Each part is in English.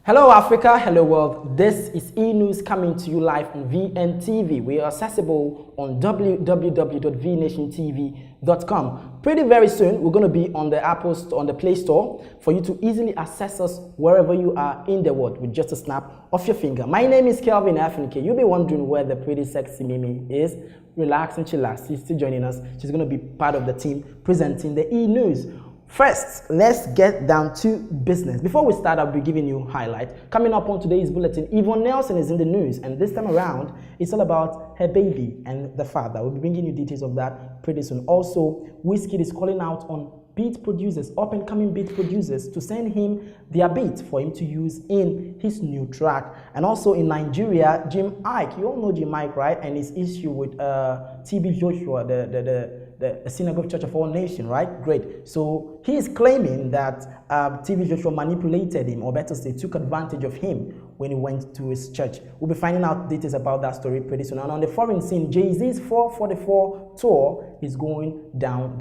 Hello Africa, hello world. This is E-News coming to you live on VNTV. We are accessible on www.vnationtv.com. Pretty very soon, we're going to be on the Apple Store, on the Play Store, for you to easily access us wherever you are in the world with just a snap of your finger. My name is Kelvinfnk. You'll be wondering where the pretty sexy Mimi is. Relax and chillax. She's still joining us. She's going to be part of the team presenting the E-News. First, let's get down to business. Before we start, I'll be giving you highlights. Coming up on today's bulletin, YVONNE Nelson is in the news, and this time around, it's all about her baby and the father. We'll be bringing you details of that pretty soon. Also, WIZKID is calling out on beat producers, up-and-coming beat producers, to send him their beat for him to use in his new track. And also in Nigeria, Jim Ike, you all know Jim Ike, right? And his issue with TB Joshua, the Synagogue Church of All Nations, right? Great. So he is claiming that TB Joshua manipulated him, or better say, took advantage of him when he went to his church. We'll be finding out details about that story pretty soon. And on the foreign scene, Jay-Z's 444 tour is going down.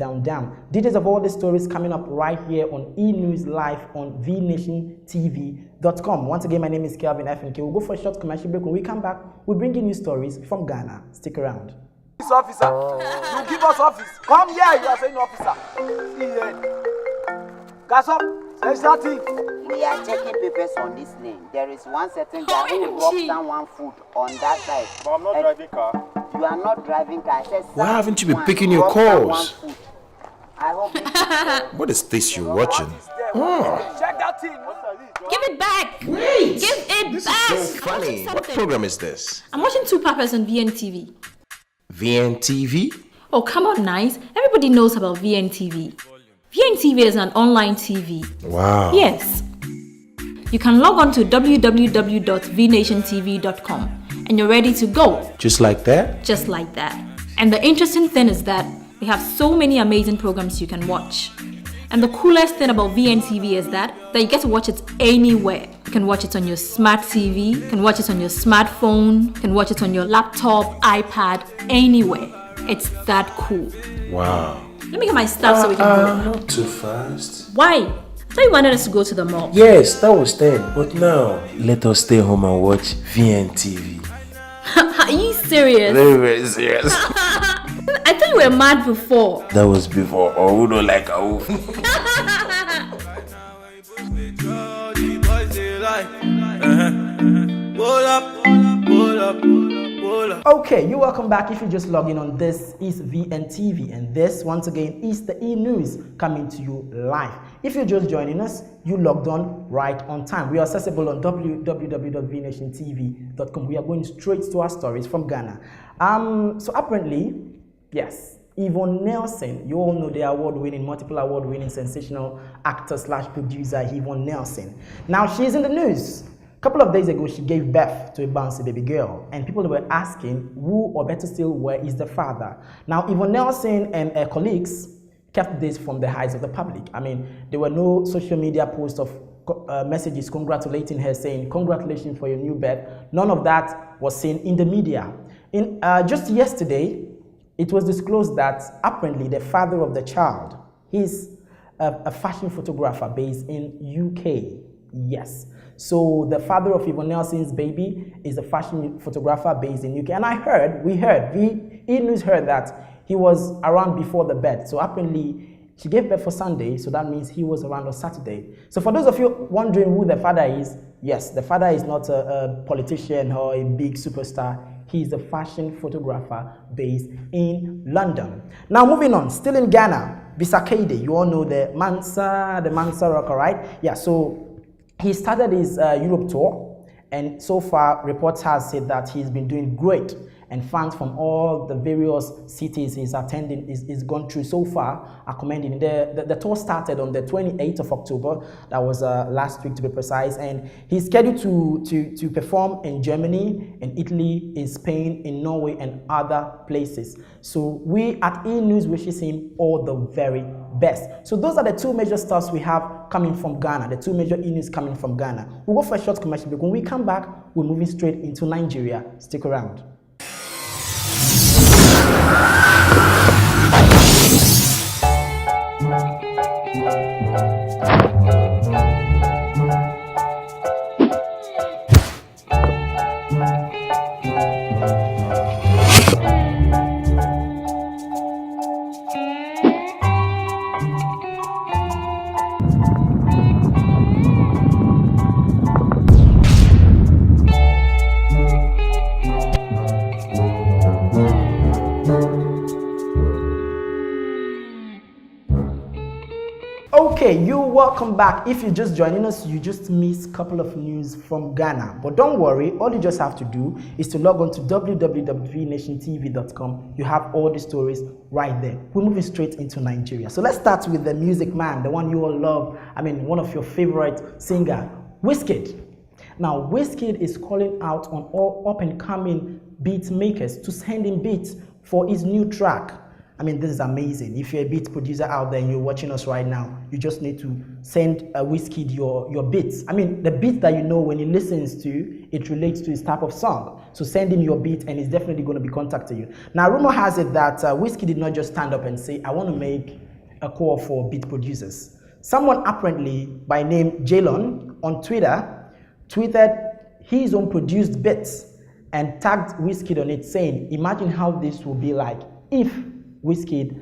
Details of all the stories coming up right here on E-News Live on VNationTV.com. Once again, my name is Kelvinfnk. We'll go for a short commercial break. When we come back, we'll bring you new stories from Ghana. Stick around. Officer, you give us office. Come here, you are saying officer. Gas up, we are checking papers on this name. There is one certain guy who dropped someone food on that side. But I'm not driving car. You are not driving car. Why haven't you been picking your calls? I hope What is this you're watching? Check that thing. Give it back! Wait! Give it This back! is so funny. What program is this? I'm watching Two Papas on VNTV. VNTV? Oh, come on, nice. Everybody knows about VNTV. VNTV is an online TV. Wow. Yes. You can log on to www.vnationtv.com and you're ready to go. Just like that? Just like that. And the interesting thing is that we have so many amazing programs you can watch. And the coolest thing about VNTV is that you get to watch it anywhere. You can watch it on your smart TV, you can watch it on your smartphone, you can watch it on your laptop, iPad, anywhere. It's that cool. Wow. Let me get my stuff so we can go. Not too fast. Why? I thought you wanted us to go to the mall. Yes, that was then. But now, let us stay home and watch VNTV. Are you serious? Very, very serious. I thought you were mad before. That was before. Oh, we don't like our Okay, you're welcome back. If you just log in on this is VNTV, and this once again is the E-News coming to you live. If you're just joining us, you logged on right on time. We are accessible on www.vnationtv.com. We are going straight to our stories from Ghana. So apparently, yes, YVONNE Nelson, you all know the multiple award-winning sensational actor / producer YVONNE Nelson. Now she's in the news. A couple of days ago, she gave birth to a bouncy baby girl, and people were asking who, or better still, where is the father? Now, YVONNE Nelson and her colleagues kept this from the eyes of the public. I mean, there were no social media posts of messages congratulating her, saying, congratulations for your new birth. None of that was seen in the media. Just yesterday, it was disclosed that apparently the father of the child is a fashion photographer based in UK. Yes. So the father of YVONNE Nelson's baby is a fashion photographer based in UK. And E-News heard that he was around before the birth. So apparently she gave birth for Sunday, so that means he was around on Saturday. So for those of you wondering who the father is, yes, the father is not a politician or a big superstar. He is a fashion photographer based in London. Now moving on, still in Ghana, WIZKID, you all know the Mansa rocker, right? Yeah, so he started his Europe tour, and so far reports have said that he's been doing great, and fans from all the various cities he's attending, he's gone through so far, are commending. The tour started on the 28th of October, that was last week to be precise, and he's scheduled to perform in Germany, in Italy, in Spain, in Norway, and other places. So we at E-News wishes him all the very best. So those are the two major stars we have coming from Ghana, the two major e-news coming from Ghana. We'll go for a short commercial break. When we come back, we're moving straight into Nigeria. Stick around. Okay, you're welcome back. If you're just joining us, you just missed a couple of news from Ghana. But don't worry, all you just have to do is to log on to www.vnationtv.com. You have all the stories right there. We're moving straight into Nigeria. So let's start with the music man, the one you all love. I mean, one of your favorite singer, WIZKID. Now, WIZKID is calling out on all up-and-coming beat makers to send him beats for his new track. I mean, this is amazing. If you're a beat producer out there and you're watching us right now, you just need to send WIZKID your beats. I mean, the beat that you know when he listens to, it relates to his type of song. So send him your beat and he's definitely going to be contacting you. Now, rumor has it that WIZKID did not just stand up and say, I want to make a call for beat producers. Someone apparently by name Jalon on Twitter tweeted his own produced beats and tagged WIZKID on it, saying, imagine how this will be like if WIZKID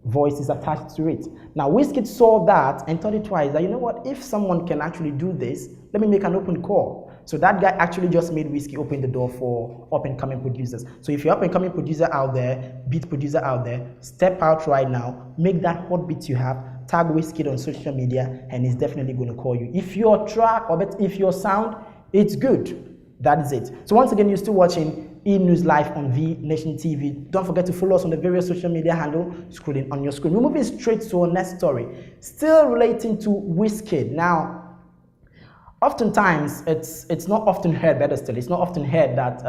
voice is attached to it. Now, WIZKID saw that and thought it twice that, you know what, if someone can actually do this, let me make an open call. So that guy actually just made WIZKID open the door for up-and-coming producers. So if you're up-and-coming producer out there, beat producer out there, step out right now, make that hot beat you have, tag WIZKID on social media, and he's definitely going to call you. If your track or if your sound, it's good. That is it. So once again, you're still watching E-News Live on V Nation TV. Don't forget to follow us on the various social media handle scrolling on your screen. We're moving straight to our next story, still relating to WIZKID. Now, oftentimes, it's not often heard, better still, it's not often heard that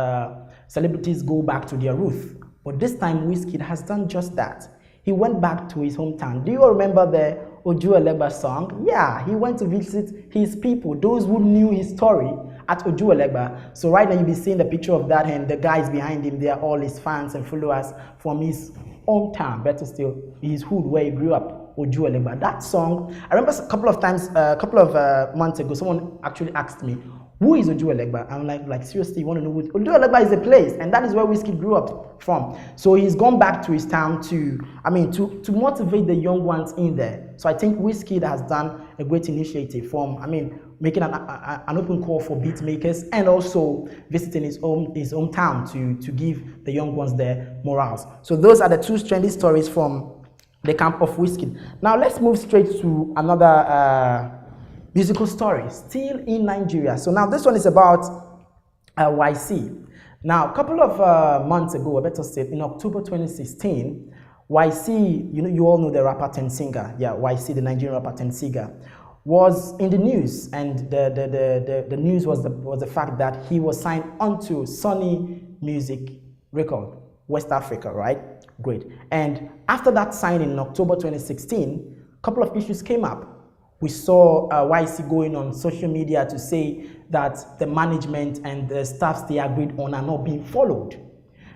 celebrities go back to their roots. But this time, WIZKID has done just that. He went back to his hometown. Do you all remember the Ojuelegba song? Yeah, he went to visit his people, those who knew his story at Ojuelegba. So right now you'll be seeing the picture of that, and the guys behind him, they are all his fans and followers from his hometown, better still, his hood where he grew up, Ojuelegba. That song, I remember a couple of times, a couple of months ago, someone actually asked me, who is Ojuelegba? I'm like, seriously, you want to know who? Ojuelegba is a place, and that is where WIZKID grew up from. So he's gone back to his town to motivate the young ones in there. So I think WIZKID has done a great initiative from, making an open call for beat makers and also visiting his hometown to give the young ones their morals. So those are the two trendy stories from the camp of WIZKID. Now let's move straight to another musical story, still in Nigeria. So now this one is about YC. Now, a couple of months ago, I better say, in October 2016, YC, you all know the rapper Tensinger. Yeah, YC, the Nigerian rapper Tensinger, was in the news, and the news was the fact that he was signed onto Sony Music Record, West Africa, right? Great. And after that signing in October 2016, a couple of issues came up. We saw YC going on social media to say that the management and the staffs they agreed on are not being followed.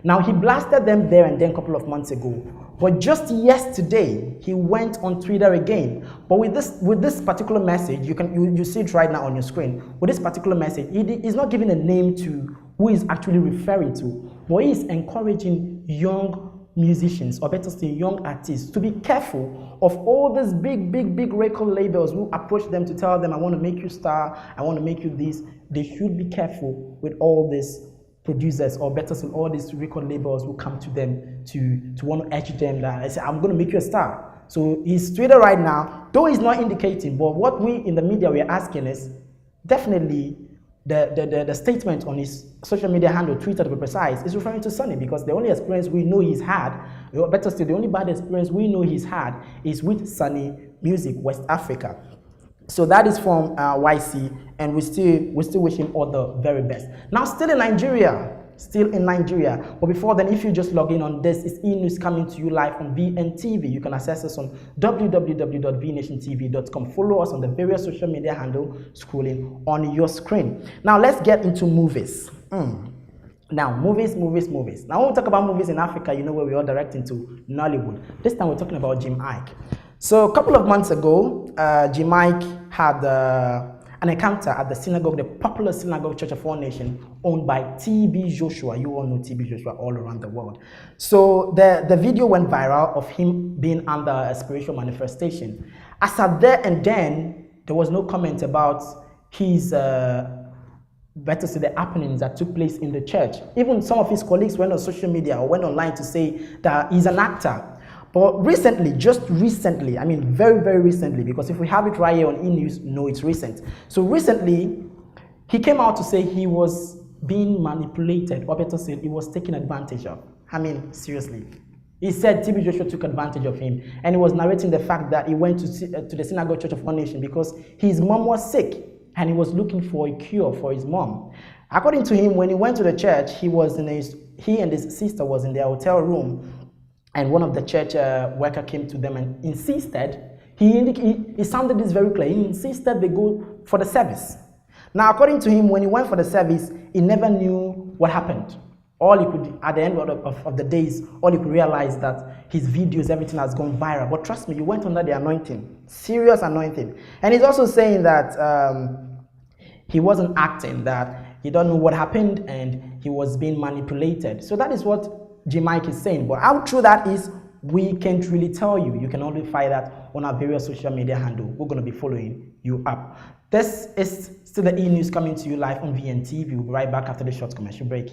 Now, he blasted them there and then a couple of months ago. But just yesterday, he went on Twitter again. But with this particular message, you see it right now on your screen. With this particular message, he's not giving a name to who he's actually referring to, but he's encouraging young musicians, or better still, young artists, to be careful of all these big record labels who approach them to tell them, I want to make you star, I want to make you this. They should be careful with all these producers, or better still, all these record labels who come to them to want to edge them that I say, I'm going to make you a star. So his Twitter right now, though he's not indicating, but what we in the media we're asking is definitely the statement on his social media handle, Twitter to be precise, is referring to Sonny, because the only experience we know he's had, or better still, the only bad experience we know he's had is with Sonny Music West Africa. So that is from YC, and we still wish him all the very best. Now, still in Nigeria, still in Nigeria. But before then, if you just log in on this, it's e-news coming to you live on VNTV. You can access us on www.vnationtv.com. Follow us on the various social media handle scrolling on your screen. Now let's get into movies. Now, movies. Now, when we talk about movies in Africa, you know where we are directing to Nollywood. This time we're talking about Jim Iyke. So a couple of months ago, Jim Iyke had an encounter at the synagogue, the popular synagogue Church of One Nation, owned by T.B. Joshua. You all know T.B. Joshua all around the world. So the video went viral of him being under a spiritual manifestation. As at there and then, there was no comment about his better say the happenings that took place in the church. Even some of his colleagues went on social media or went online to say that he's an actor. But recently, just recently, I mean very, very recently, because if we have it right here on e-news, no, it's recent. So recently, he came out to say he was being manipulated, or better said, he was taken advantage of. I mean, seriously. He said TB Joshua took advantage of him, and he was narrating the fact that he went to the Synagogue Church of One Nation because his mom was sick, and he was looking for a cure for his mom. According to him, when he went to the church, he and his sister was in their hotel room, and one of the church worker came to them and insisted, he sounded this very clear, he insisted they go for the service. Now, according to him, when he went for the service, he never knew what happened. All he could, at the end of the days, all he could realize that his videos, everything has gone viral. But trust me, you went under the anointing, serious anointing. And he's also saying that he wasn't acting, that he don't know what happened and he was being manipulated. So that is what Jim Iyke is saying. But how true that is, we can't really tell you. You can only find that on our various social media handle. We're going to be following you up. This is still the e-news coming to you live on VNTV. We'll be right back after the short commercial break.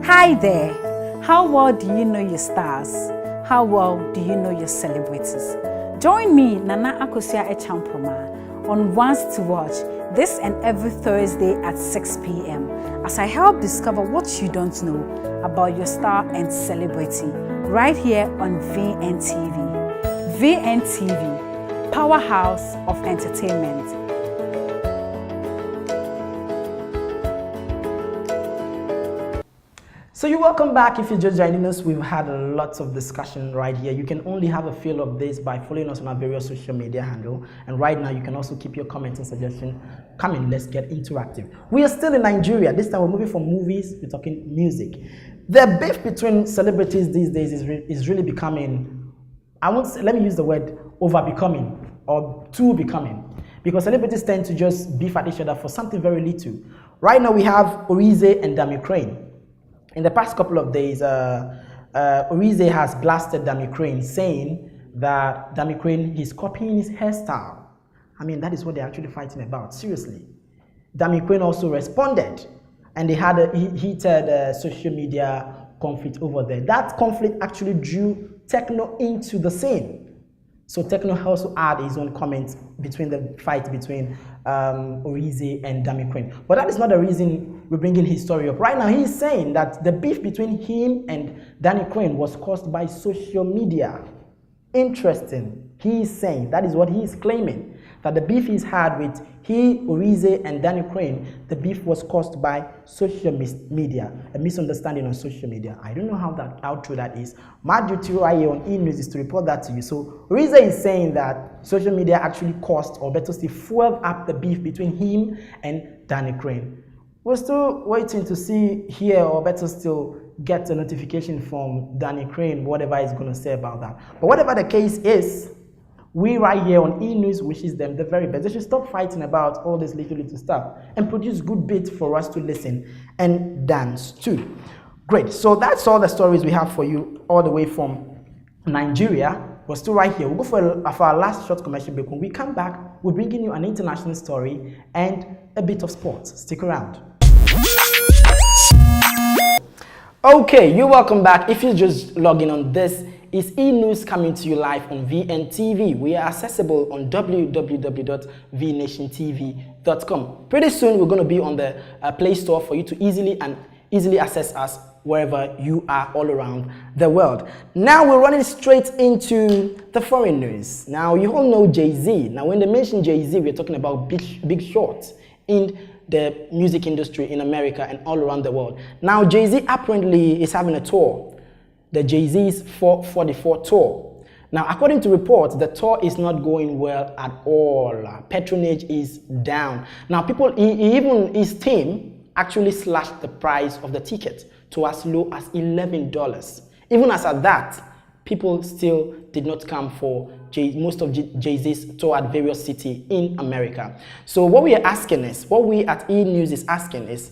Hi there. How well do you know your stars? How well do you know your celebrities? Join me, Nana Akosua Echampoma, on Once to Watch this and every Thursday at 6 p.m. as I help discover what you don't know about your star and celebrity right here on VNTV. VNTV, powerhouse of entertainment. So you're welcome back. If you're just joining us, we've had lots of discussion right here. You can only have a feel of this by following us on our various social media handle. And right now, you can also keep your comments and suggestions coming. Let's get interactive. We are still in Nigeria. This time, we're moving from movies, we're talking music. The beef between celebrities these days is really becoming, let me use the word over-becoming or too becoming. Because celebrities tend to just beef at each other for something very little. Right now, we have Orize and Dami Crane. In the past couple of days, Orize has blasted Dami Crane, saying that Dami Crane is copying his hairstyle. I mean, that is what they're actually fighting about, seriously. Dami Crane also responded, and they had a heated social media conflict over there. That conflict actually drew Techno into the scene. So Techno also had his own comments between the fight between Orize and Dami Crane. But that is not the reason we're bringing his story up. Right now, he's saying that the beef between him and Dami Crane was caused by social media. Interesting. He's saying, that is what he's claiming, that the beef he's had with Orize and Dami Crane, the beef was caused by social media, a misunderstanding on social media. I don't know how true that is. My duty right here on e-news is to report that to you. So Orize is saying that social media actually caused, or better still, fueled up the beef between him and Dami Crane. We're still waiting to hear, or better still, get a notification from Dami Crane, whatever he's going to say about that. But whatever the case is, we right here on e-news wishes them the very best. They should stop fighting about all this little stuff and produce good bits for us to listen and dance to. Great. So that's all the stories we have for you all the way from Nigeria. We're still right here. We'll go for our last short commercial break. When we come back, we're bringing you an international story and a bit of sports. Stick around. Okay, you're welcome back. If you just log in on this, it's e-news coming to you live on VNTV. We are accessible on www.vnationtv.com. Pretty soon, we're going to be on the Play Store for you to easily access us wherever you are all around the world. Now we're running straight into the foreign news. Now you all know Jay-Z. Now when they mention Jay-Z, we're talking about Big Short in the music industry in America and all around the world. Now, Jay-Z apparently is having a tour, the Jay-Z's 444 tour. Now, according to reports, the tour is not going well at all. Patronage is down. Now, even his team actually slashed the price of the ticket to as low as $11. Even as at that, people still did not come for most of Jay-Z's tour at various cities in America. So what we are asking is, what we at E! News is asking is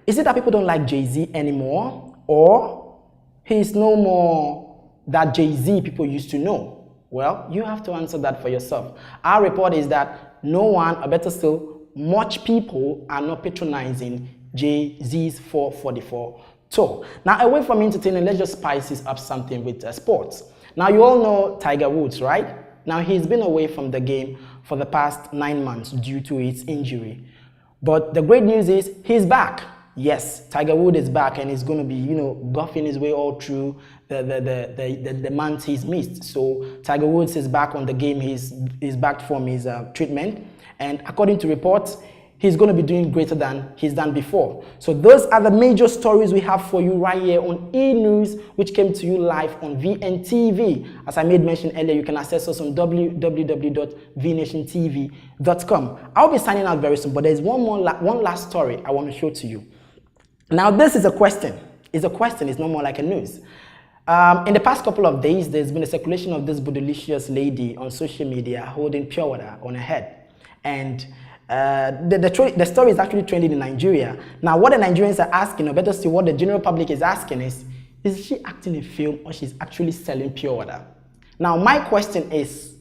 it that people don't like Jay-Z anymore, or he's no more that Jay-Z people used to know? Well, you have to answer that for yourself. Our report is that no one, or better still, much people are not patronizing Jay-Z's 444 tour. Now, away from entertainment, let's just spice this up something with sports. Now, you all know Tiger Woods, right? Now, he's been away from the game for the past 9 months due to his injury. But the great news is he's back. Yes, Tiger Woods is back and he's going to be, golfing his way all through the months he's missed. So Tiger Woods is back on the game. He's back from his treatment. And according to reports, he's going to be doing greater than he's done before. So those are the major stories we have for you right here on E! News, which came to you live on VNTV. As I made mention earlier, you can access us on www.vnationtv.com. I'll be signing out very soon, but there's one last story I want to show to you. Now, this is a question. It's a question. It's no more like a news. In the past couple of days, there's been a circulation of this bootylicious lady on social media holding pure water on her head. And the story is actually trending in Nigeria. Now, what the Nigerians are asking, or better still, what the general public is asking is she acting a film or she's actually selling pure water? Now, my question is,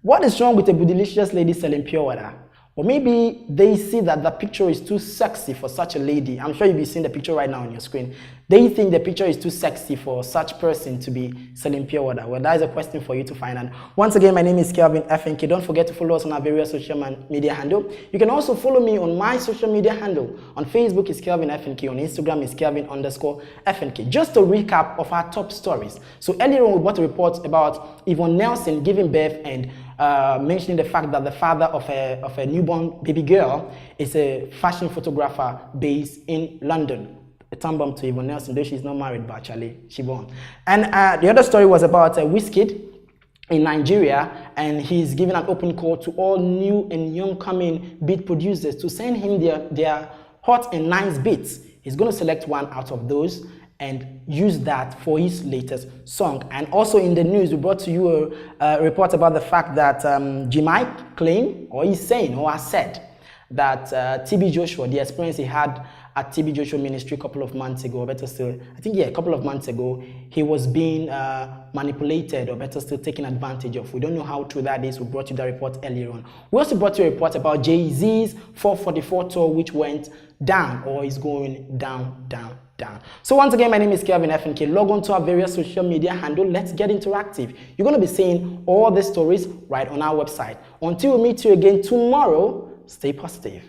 what is wrong with a bootylicious lady selling pure water? Or maybe they see that the picture is too sexy for such a lady. I'm sure you'll be seeing the picture right now on your screen. They think the picture is too sexy for such person to be selling pure water. Well, that is a question for you to find out. Once again, my name is Kelvinfnk. Don't forget to follow us on our various social media handle. You can also follow me on my social media handle. On Facebook is Kelvinfnk. On Instagram is Kelvin_FNK. Just a recap of our top stories. So earlier on, we brought a report about YVONNE Nelson giving birth and mentioning the fact that the father of a newborn baby girl is a fashion photographer based in London. A time bomb to YVONNE Nelson, though she's not married, but actually she born. And the other story was about WIZKID in Nigeria, and he's giving an open call to all new and young coming beat producers to send him their hot and nice beats. He's going to select one out of those and use that for his latest song. And also in the news, we brought to you a report about the fact that Jimmy claimed, or he's saying, or has said, that TB Joshua, the experience he had at TB Joshua Ministry a couple of months ago, or better still, I think, yeah, a couple of months ago, he was being manipulated, or better still, taken advantage of. We don't know how true that is. We brought you that report earlier on. We also brought you a report about Jay-Z's 444 tour, which went down, or is going down. So once again, my name is Kelvinfnk. Log on to our various social media handle. Let's get interactive. You're going to be seeing all the stories right on our website. Until we meet you again tomorrow, stay positive.